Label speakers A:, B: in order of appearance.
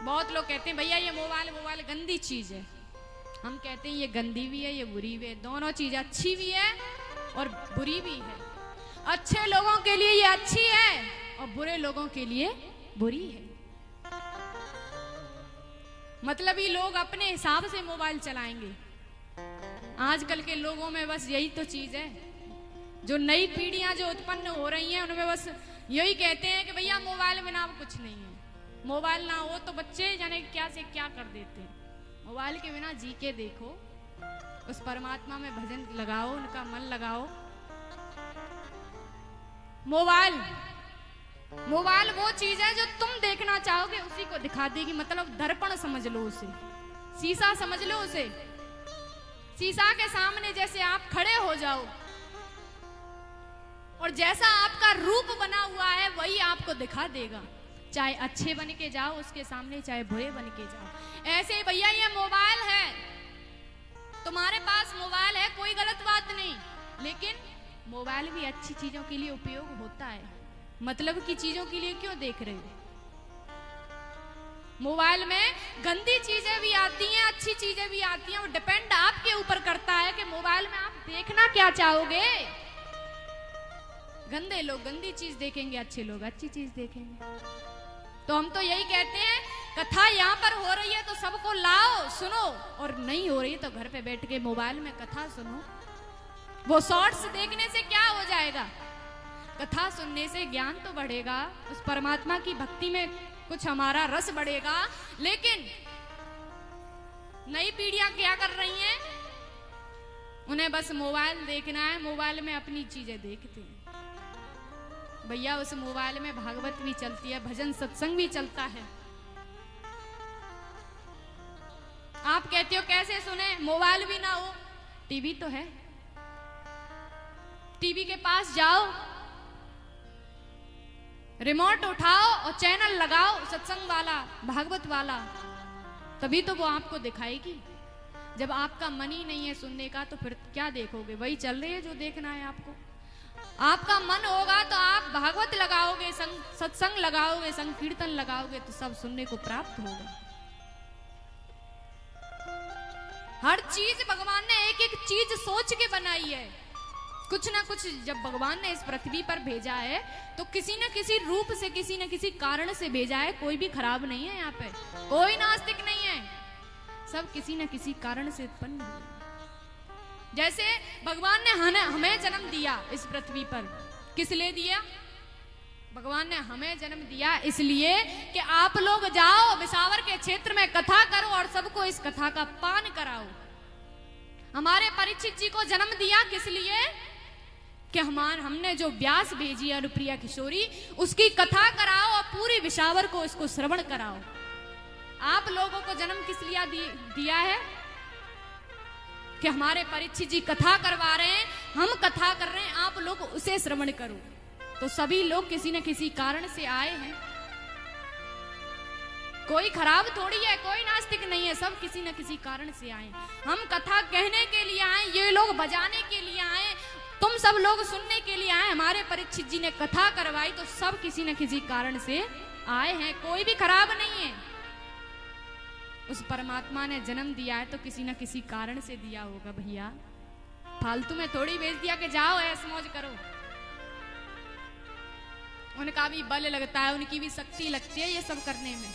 A: बहुत लोग कहते हैं भैया ये मोबाइल मोबाइल गंदी चीज है। हम कहते हैं ये गंदी भी है, ये बुरी भी है। दोनों चीज अच्छी भी है और बुरी भी है। अच्छे लोगों के लिए ये अच्छी है और बुरे लोगों के लिए बुरी है। मतलब ये लोग अपने हिसाब से मोबाइल चलाएंगे। आजकल के लोगों में बस यही तो चीज है। जो नई पीढ़ियां जो उत्पन्न हो रही हैं उनमें बस यही कहते हैं कि भैया मोबाइल बिना अब कुछ नहीं है। मोबाइल ना हो तो बच्चे जाने क्या से क्या कर देते हैं। मोबाइल के बिना जी के देखो, उस परमात्मा में भजन लगाओ, उनका मन लगाओ। मोबाइल मोबाइल वो चीज है जो तुम देखना चाहोगे उसी को दिखा देगी। मतलब दर्पण समझ लो उसे, शीशा समझ लो उसे। शीशा के सामने जैसे आप खड़े हो जाओ और जैसा आपका रूप बना हुआ है वही आपको दिखा देगा। चाहे अच्छे बन के जाओ उसके सामने, चाहे बुरे बन के जाओ। ऐसे ही भैया ये मोबाइल है, तुम्हारे पास मोबाइल है, कोई गलत बात नहीं, लेकिन मोबाइल भी अच्छी चीजों के लिए उपयोग होता है। मतलब की चीजों के लिए क्यों देख रहे हो? मोबाइल में गंदी चीजें भी आती हैं, अच्छी चीजें भी आती हैं। वो डिपेंड आपके ऊपर करता है कि मोबाइल में आप देखना क्या चाहोगे। गंदे लोग गंदी चीज देखेंगे, अच्छे लोग अच्छी चीज देखेंगे। तो हम तो यही कहते हैं, कथा यहाँ पर हो रही है तो सबको लाओ सुनो, और नहीं हो रही तो घर पे बैठ के मोबाइल में कथा सुनो। वो शॉर्ट्स देखने से क्या हो जाएगा? कथा सुनने से ज्ञान तो बढ़ेगा, उस परमात्मा की भक्ति में कुछ हमारा रस बढ़ेगा। लेकिन नई पीढ़ियां क्या कर रही हैं? उन्हें बस मोबाइल देखना है, मोबाइल में अपनी चीजें देखते हैं। भैया उस मोबाइल में भागवत भी चलती है, भजन सत्संग भी चलता है। आप कहते हो कैसे सुने? मोबाइल भी ना हो, टीवी तो है। टीवी के पास जाओ, रिमोट उठाओ और चैनल लगाओ सत्संग वाला, भागवत वाला, तभी तो वो आपको दिखाएगी। जब आपका मन ही नहीं है सुनने का तो फिर क्या देखोगे? वही चल रही है जो देखना है आपको। आपका मन होगा तो आप भागवत लगाओगे, सत्संग लगाओगे, संकीर्तन लगाओगे तो सब सुनने को प्राप्त होगा। हर चीज भगवान ने एक एक चीज सोच के बनाई है। कुछ ना कुछ जब भगवान ने इस पृथ्वी पर भेजा है तो किसी न किसी रूप से, किसी न किसी कारण से भेजा है। कोई भी खराब नहीं है यहाँ पे, कोई नास्तिक नहीं है, सब किसी न किसी कारण से उत्पन्न हुए। जैसे भगवान ने हमें जन्म दिया इस पृथ्वी पर, किस लिए दिया? भगवान ने हमें जन्म दिया इसलिए कि आप लोग जाओ बिसावर के क्षेत्र में कथा करो और सबको इस कथा का पान कराओ। हमारे परीक्षित जी को जन्म दिया किस लिए? कि हमने जो व्यास भेजी अनुप्रिया किशोरी, उसकी कथा कराओ और पूरी बिसावर को इसको श्रवण कराओ। आप लोगों को जन्म किस लिए दिया है? कि हमारे परीक्षित जी कथा करवा रहे हैं, हम कथा कर रहे हैं, आप लोग उसे श्रवण करो। तो सभी लोग किसी न किसी कारण से आए हैं। कोई खराब थोड़ी है, कोई नास्तिक नहीं है, सब किसी न किसी कारण से आए। हम कथा कहने के लिए आए, ये लोग बजाने के लिए आए, तुम सब लोग सुनने के लिए आए। हमारे परीक्षित जी ने कथा करवाई तो सब किसी न किसी कारण से आए हैं, कोई भी खराब नहीं है। उस परमात्मा ने जन्म दिया है तो किसी न किसी कारण से दिया होगा भैया। फालतू में थोड़ी भेज दिया कि जाओ ऐश मौज करो। उनका भी बल लगता है, उनकी भी शक्ति लगती है ये सब करने में।